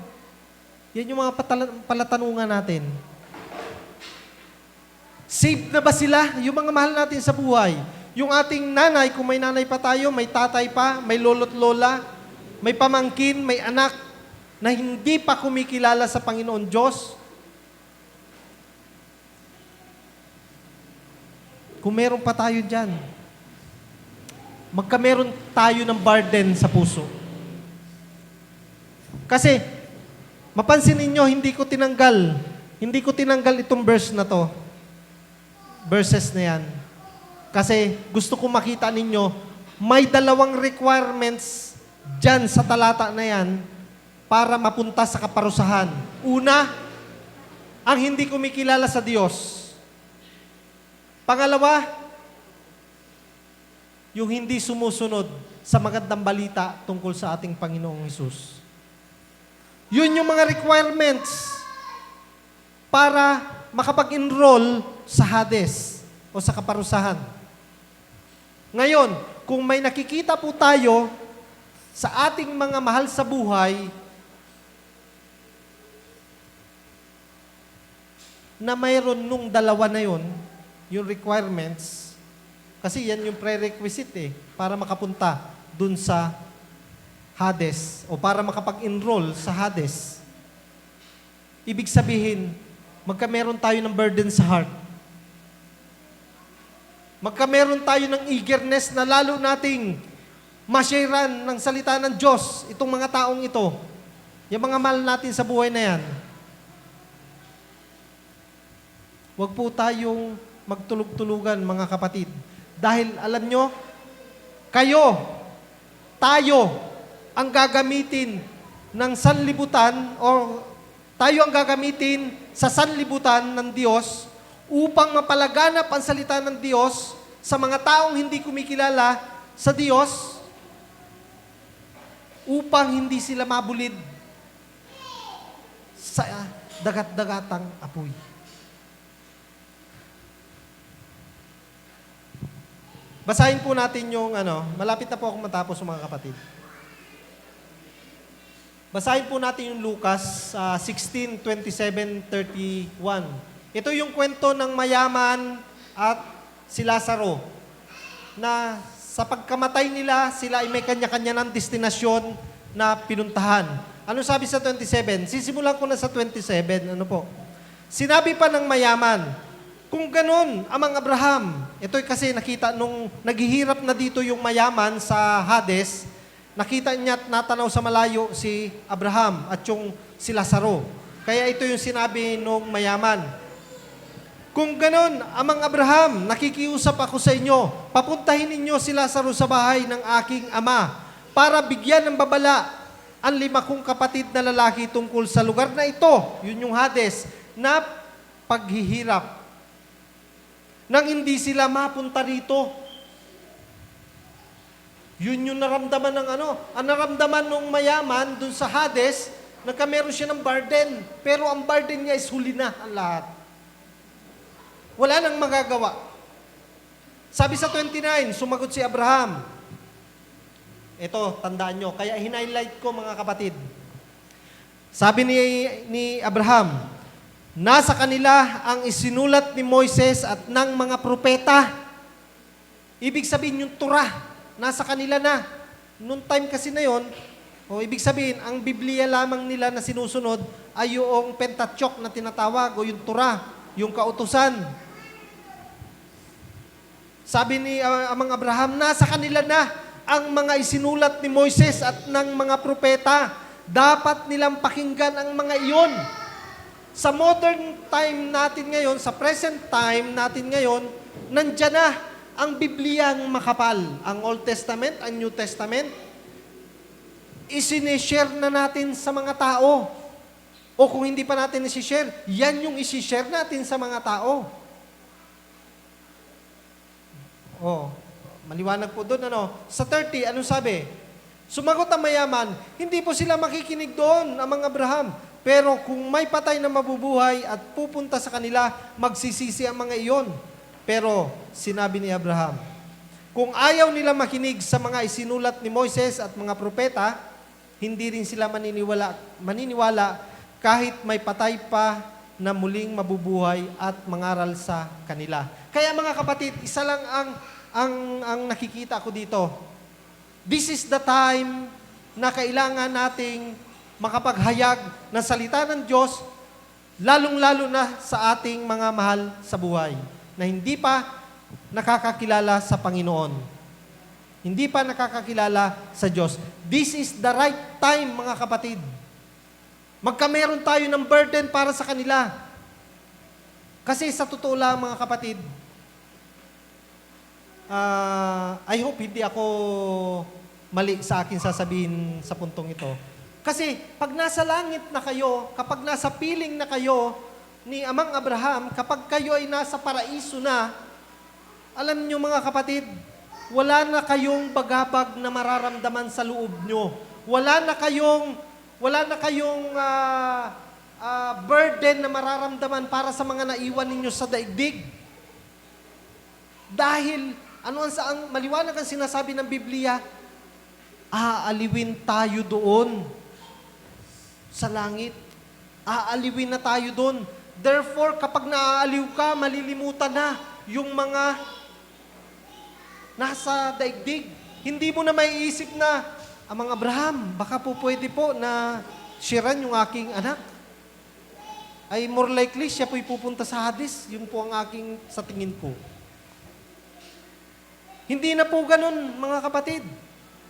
Yan yung mga palatanungan natin. Saved na ba sila? Yung mga mahal natin sa buhay. Yung ating nanay, kung may nanay pa tayo, may tatay pa, may lolo't lola, may pamangkin, may anak, na hindi pa kumikilala sa Panginoon Diyos. Kung meron pa tayo dyan, magkameron tayo ng burden sa puso. Kasi, mapansin ninyo, hindi ko tinanggal itong verse na to. Verses na yan. Kasi gusto ko makita ninyo, may dalawang requirements dyan sa talata na yan para mapunta sa kaparusahan. Una, ang hindi kumikilala sa Diyos. Pangalawa, yung hindi sumusunod sa magandang balita tungkol sa ating Panginoong Hesus. Yun yung mga requirements para makapag-enroll sa Hades o sa kaparusahan. Ngayon, kung may nakikita po tayo sa ating mga mahal sa buhay na mayroon nung dalawa na yun, yung requirements, kasi yan yung prerequisite para makapunta dun sa Hades o para makapag-enroll sa Hades. Ibig sabihin, magkameron tayo ng burden sa heart. Magkameron tayo ng eagerness na lalo nating masharean ng salita ng Diyos, itong mga taong ito, yung mga mahal natin sa buhay na yan. Huwag po tayong magtulog-tulugan, mga kapatid. Dahil alam nyo, tayo ang gagamitin ng sanlibutan o tayo ang gagamitin sa sanlibutan ng Diyos upang mapalaganap ang salita ng Diyos sa mga taong hindi kumikilala sa Diyos upang hindi sila mabulid sa dagat-dagatang apoy. Basahin po natin yung malapit na po akong matapos mga kapatid. Basahin po natin yung Lucas 16:27-31. Ito yung kwento ng mayaman at si Lazaro na sa pagkamatay nila, sila ay may kanya-kanya ng destinasyon na pinuntahan. Ano sabi sa 27? Sisimulan ko na sa 27. Ano po? Sinabi pa ng mayaman, kung ganun, amang Abraham, ito kasi nakita nung naghihirap na dito yung mayaman sa Hades, nakita niya at natanaw sa malayo si Abraham at yung si Lazaro. Kaya ito yung sinabi nung mayaman. Kung ganun, amang Abraham, nakikiusap ako sa inyo, papuntahin ninyo si Lazaro sa bahay ng aking ama para bigyan ng babala ang 5 kong kapatid na lalaki tungkol sa lugar na ito, yun yung Hades, na paghihirap. Nang hindi sila mapunta rito. Yun yung naramdaman ng ang naramdaman ng mayaman dun sa Hades Nagkameron siya ng burden, pero ang burden niya is huli na ang lahat. Wala nang magagawa. Sabi sa 29, sumagot si Abraham. Ito, tandaan nyo. Kaya hinighlight ko mga kapatid. Sabi ni Abraham, nasa kanila ang isinulat ni Moises at ng mga propeta. Ibig sabihin yung Torah, nasa kanila na. Noong time kasi na yon, ibig sabihin, ang Biblia lamang nila na sinusunod ay yung Pentateuch na tinatawag o yung Torah, yung kautusan. Sabi ni amang Abraham, nasa kanila na ang mga isinulat ni Moises at ng mga propeta. Dapat nilang pakinggan ang mga iyon. Sa modern time natin ngayon, sa present time natin ngayon, nandyan na ang Bibliang makapal. Ang Old Testament, ang New Testament, isinishare na natin sa mga tao. O kung hindi pa natin isishare, yan yung isishare natin sa mga tao. Maliwanag po doon, Sa 30, anong sabi? Sumagot ang mayaman, hindi po sila makikinig doon, amang Abraham. Pero kung may patay na mabubuhay at pupunta sa kanila, magsisisi ang mga iyon. Pero sinabi ni Abraham, kung ayaw nila makinig sa mga isinulat ni Moises at mga propeta, hindi rin sila maniniwala kahit may patay pa na muling mabubuhay at mangaral sa kanila. Kaya mga kapatid, isa lang ang nakikita ko dito. This is the time na kailangan nating makapaghayag ng salita ng Diyos, lalong-lalo na sa ating mga mahal sa buhay, na hindi pa nakakakilala sa Panginoon. Hindi pa nakakakilala sa Diyos. This is the right time, mga kapatid. Magkameron tayo ng burden para sa kanila. Kasi sa totoo lang, mga kapatid, I hope hindi ako mali sa akin sasabihin sa puntong ito. Kasi pag nasa langit na kayo, kapag nasa piling na kayo ni Amang Abraham, kapag kayo ay nasa paraiso na, alam nyo mga kapatid, wala na kayong bagabag na mararamdaman sa loob nyo. Wala na kayong burden na mararamdaman para sa mga naiwan ninyo sa daigdig. Dahil, ang maliwanag ang sinasabi ng Biblia, aaliwin tayo doon sa langit. Aaliwin na tayo doon. Therefore, kapag naaaliw ka, malilimutan na yung mga nasa daigdig. Hindi mo na maiisip na, Amang Abraham, baka po pwede po na sharean yung aking anak. Ay more likely, siya po'y pupunta sa Hades. Yun po ang aking sa tingin ko. Hindi na po ganun, mga kapatid.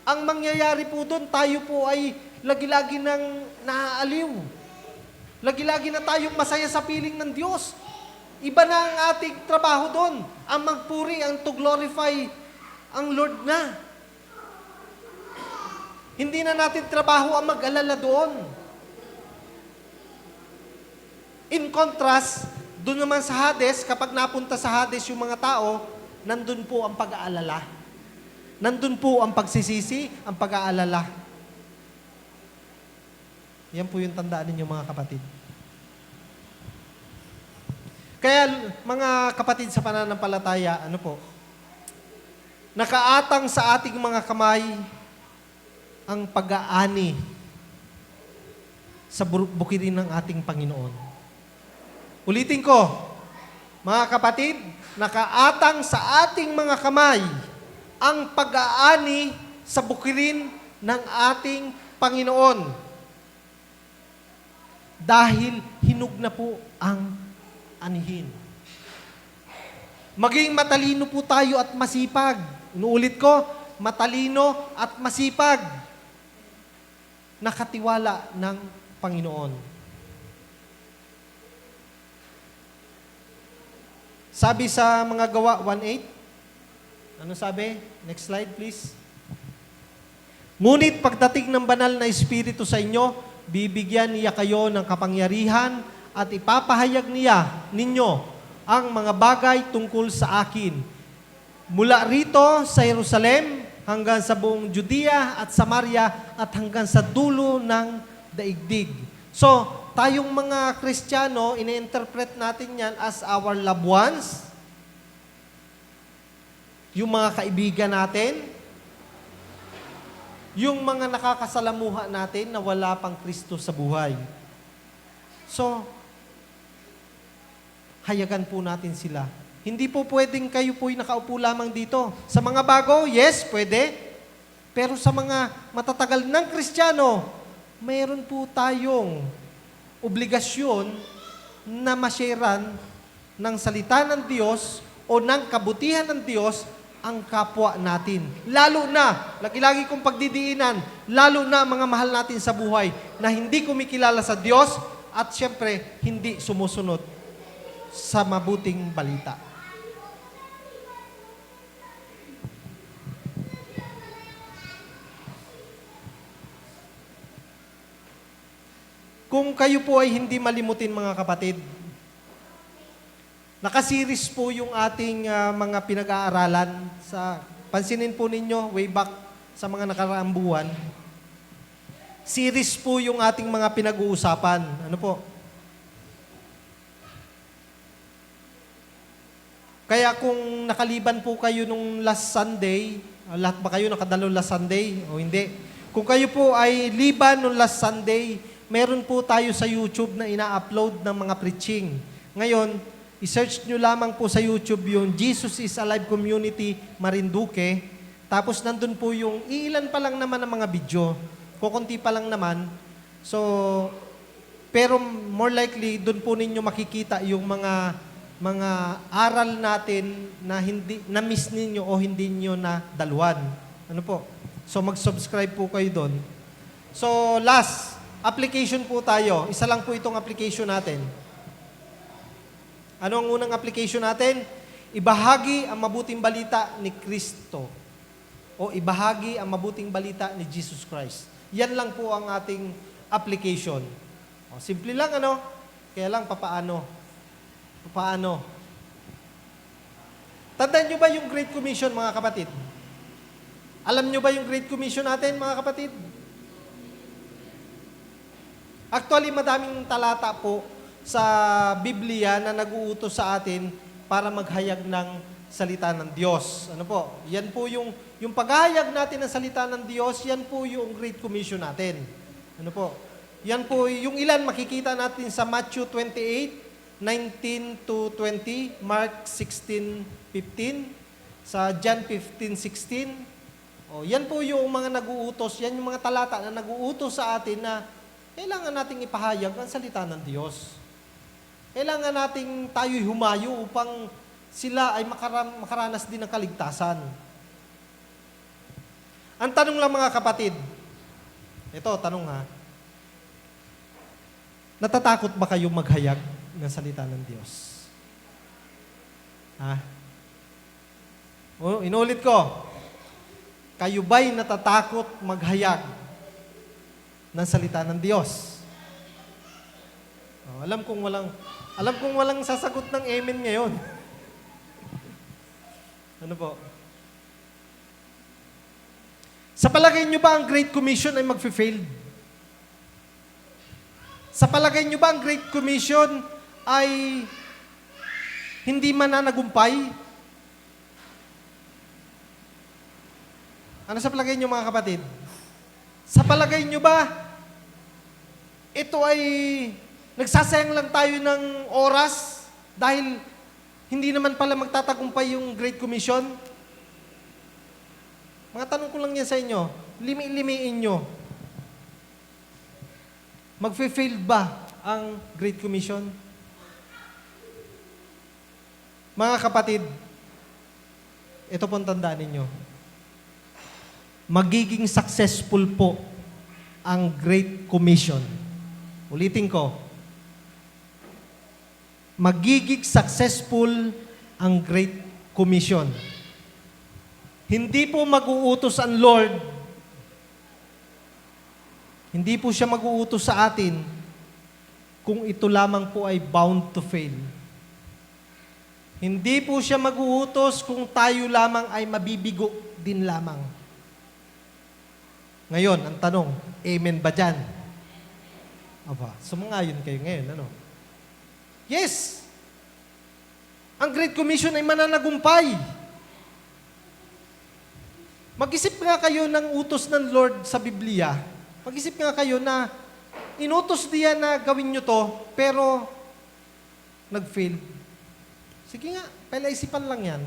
Ang mangyayari po doon, tayo po ay lagi-lagi nang naaaliw. Lagi-lagi na tayong masaya sa piling ng Diyos. Iba na ang ating trabaho doon. Ang magpuri, ang to glorify ang Lord na. Hindi na natin trabaho ang mag-alala doon. In contrast, doon naman sa Hades, kapag napunta sa Hades yung mga tao, nandun po ang pag-aalala. Nandun po ang pagsisisi, ang pag-aalala. Yan po yung tandaan ninyo mga kapatid. Kaya mga kapatid sa pananampalataya, nakaatang sa ating mga kamay ang pag-aani sa bukirin ng ating Panginoon. Ulitin ko, mga kapatid, nakaatang sa ating mga kamay ang pag-aani sa bukirin ng ating Panginoon. Dahil hinug na po ang anihin. Maging matalino po tayo at masipag. Inuulit ko, matalino at masipag. Nakatiwala ng Panginoon. Sabi sa mga Gawa 1:8, ano sabi? Next slide, please. Ngunit pagdating ng banal na Espiritu sa inyo, bibigyan niya kayo ng kapangyarihan at ipapahayag ninyo ang mga bagay tungkol sa akin. Mula rito sa Jerusalem hanggang sa buong Judea at Samaria at hanggang sa dulo ng daigdig. So, tayong mga Kristiyano, ini-interpret natin yan as our loved ones, yung mga kaibigan natin, yung mga nakakasalamuha natin na wala pang Kristo sa buhay. So, hayagan po natin sila. Hindi po pwedeng kayo po'y nakaupo lamang dito. Sa mga bago, yes, pwede. Pero sa mga matatagal ng Kristiyano, mayroon po tayong obligasyon na masyaran ng salita ng Diyos o ng kabutihan ng Diyos ang kapwa natin. Lalo na, lagi-lagi kong pagdidiinan, lalo na mga mahal natin sa buhay na hindi kumikilala sa Diyos at siyempre hindi sumusunod sa mabuting balita. Kung kayo po ay hindi malimutin mga kapatid, nakasiris po yung ating mga pinag-aaralan. Pansinin po ninyo, way back sa mga nakaraang buwan, series po yung ating mga pinag-uusapan. Ano po? Kaya kung nakaliban po kayo nung last Sunday, lahat ba kayo nakadalo last Sunday o hindi? Kung kayo po ay liban nung last Sunday, meron po tayo sa YouTube na ina-upload ng mga preaching. Ngayon, i-search nyo lamang po sa YouTube yung Jesus is Alive Community Marinduque. Tapos nandun po yung ilan pa lang naman ng mga video. Kukunti pa lang naman. So, pero more likely, dun po ninyo makikita yung mga aral natin na hindi na-miss ninyo o hindi nyo na daluan. Ano po? So, mag-subscribe po kayo doon. So, last, application po tayo. Isa lang po itong application natin. Ano ang unang application natin? Ibahagi ang mabuting balita ni Kristo. O ibahagi ang mabuting balita ni Jesus Christ. Yan lang po ang ating application. O, simple lang ano? Kaya lang papaano? Paano? Tandaan nyo ba yung Great Commission, mga kapatid? Alam nyo ba yung Great Commission natin, mga kapatid? Actually, madaming talata po sa Biblia na nag-uutos sa atin para maghayag ng salita ng Diyos. Ano po? Yan po yung paghahayag natin ng salita ng Diyos, yan po yung Great Commission natin. Ano po? Yan po, yung ilan makikita natin sa Matthew 28:19 to 20, Mark 16:15, sa John 15:16. O, yan po yung mga nag-uutos, yan yung mga talata na nag-uutos sa atin na kailangan nating ipahayag ang salita ng Diyos. Kailangan nating tayo'y humayo upang sila ay makaranas din ng kaligtasan. Ang tanong lang mga kapatid, ito, tanong ha, natatakot ba kayo maghayag ng salita ng Diyos? Ha? O, inulit ko, kayo ba'y natatakot maghayag ng salita ng Diyos? O, alam kong walang sasagot ng amen ngayon. Ano po? Sa palagay nyo ba ang Great Commission ay mag-fail? Sa palagay nyo ba ang Great Commission ay hindi mananagumpay? Ano sa palagay nyo mga kapatid? Sa palagay nyo ba ito ay nagsasayang lang tayo ng oras dahil hindi naman pala magtatagumpay yung Great Commission? Mga tanong ko lang yan sa inyo. Limi-limiin nyo. Magfe-fail ba ang Great Commission? Mga kapatid, ito pong tandaan ninyo. Magiging successful po ang Great Commission. Ulitin ko. Magiging successful ang Great Commission. Hindi po mag-uutos ang Lord. Hindi po siya mag-uutos sa atin kung ito lamang po ay bound to fail. Hindi po siya mag-uutos kung tayo lamang ay mabibigo din lamang. Ngayon, ang tanong, amen ba dyan? Aba, sumangayon kayo ngayon, ano? Yes! Ang Great Commission ay mananagumpay. Mag-isip nga kayo ng utos ng Lord sa Biblia. Mag-isip nga kayo na inutos diyan na gawin nyo to, pero nag-fail. Sige nga, palaisipan lang yan.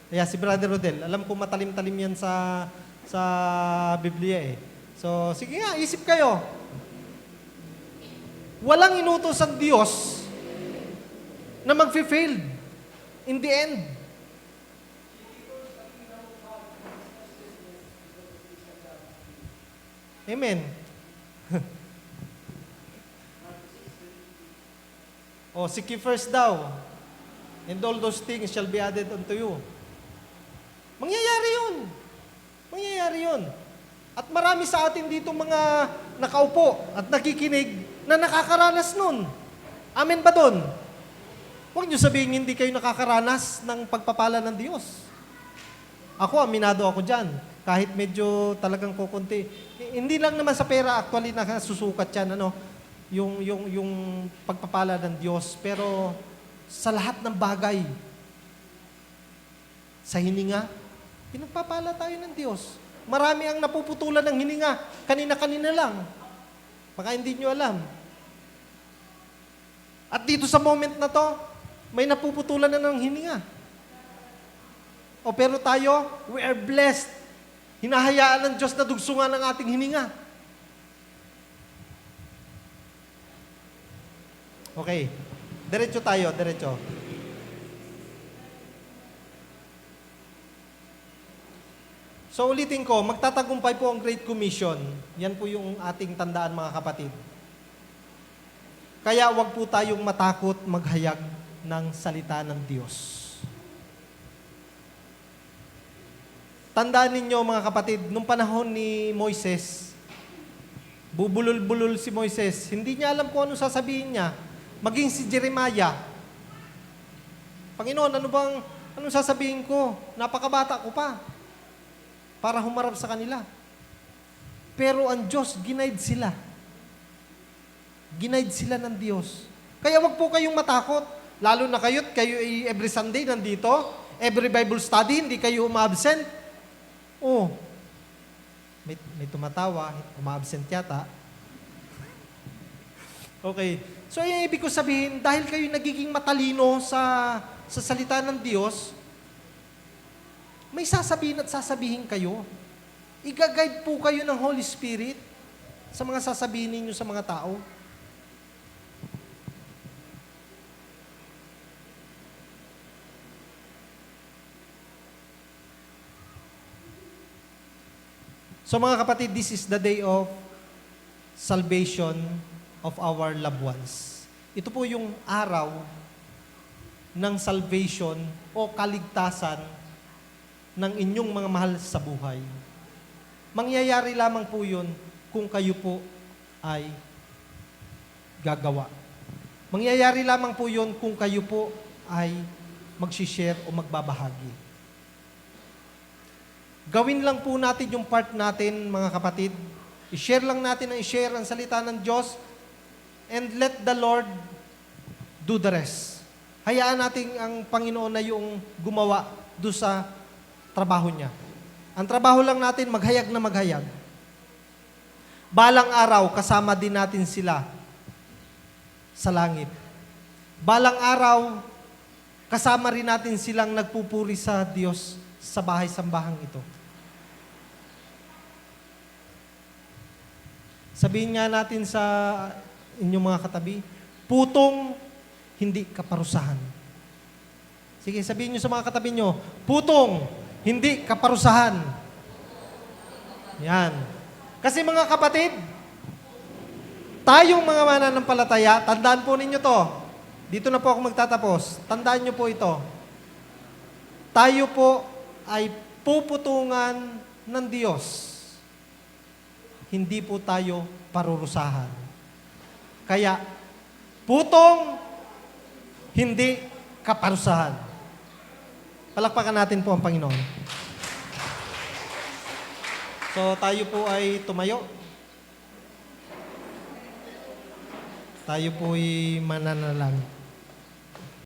Kaya si Brother Rodel, alam ko matalim-talim yan sa Biblia eh. So, sige nga, isip kayo. Walang inutos ang Diyos na mag-fail in the end. Amen. Seek ye first daw, and all those things shall be added unto you. Mangyayari yun. Mangyayari yun. At marami sa atin dito mga nakaupo at nakikinig na nakakaranas nun. Amen ba dun? Huwag niyo sabihin hindi kayo nakakaranas ng pagpapala ng Diyos. Ako, aminado ako dyan. Kahit medyo talagang kukunti. Hindi lang naman sa pera, actually, nakasusukat yan, ano, yung pagpapala ng Diyos. Pero sa lahat ng bagay, sa hininga, pinagpapala tayo ng Diyos. Marami ang napuputulan ng hininga. Kanina-kanina lang. Baka hindi nyo alam. At dito sa moment na to, may napuputulan na ng hininga. Pero tayo, we are blessed. Hinahayaan ng Diyos na dugsungan ng ating hininga. Okay. Diretso tayo, diretso. So ulitin ko, magtatagumpay po ang Great Commission. Yan po yung ating tandaan mga kapatid. Kaya wag po tayong matakot maghayag ng salita ng Diyos. Tandaan ninyo mga kapatid, nung panahon ni Moises, bubulol-bulol si Moises, hindi niya alam kung ano sasabihin niya. Maging si Jeremiah, Panginoon, anong sasabihin ko? Napakabata ko pa para humarap sa kanila. Pero ang Diyos, ginaid sila. Ginaid sila ng Diyos. Kaya wag po kayong matakot. Lalo na kayo every Sunday nandito, every Bible study, hindi kayo umabsent. May tumatawa, umabsent yata. Okay. So, yung ibig ko sabihin, dahil kayo nagiging matalino sa salita ng Diyos, may sasabihin at sasabihin kayo. Iga-guide po kayo ng Holy Spirit sa mga sasabihin ninyo sa mga tao. So mga kapatid, this is the day of salvation of our loved ones. Ito po yung araw ng salvation o kaligtasan ng inyong mga mahal sa buhay. Mangyayari lamang po yun kung kayo po ay gagawa. Mangyayari lamang po yun kung kayo po ay mag-share o magbabahagi. Gawin lang po natin yung part natin, mga kapatid. I-share lang natin ang salita ng Diyos and let the Lord do the rest. Hayaan natin ang Panginoon na yung gumawa do sa trabaho niya. Ang trabaho lang natin, maghayag na maghayag. Balang araw, kasama din natin sila sa langit. Balang araw, kasama rin natin silang nagpupuri sa Diyos sa bahay-sambahang ito. Sabihin nga natin sa inyong mga katabi, putong hindi kaparusahan. Sige, sabihin nyo sa mga katabi nyo, putong hindi kaparusahan. Yan. Kasi mga kapatid, tayong mga mananampalataya, tandaan po ninyo to. Dito na po ako magtatapos. Tandaan nyo po ito. Tayo po ay puputungan ng Diyos. Hindi po tayo parurusahan. Kaya, putong hindi kaparusahan. Palakpakan natin po ang Panginoon. So, tayo po ay tumayo. Tayo po'y mananalang.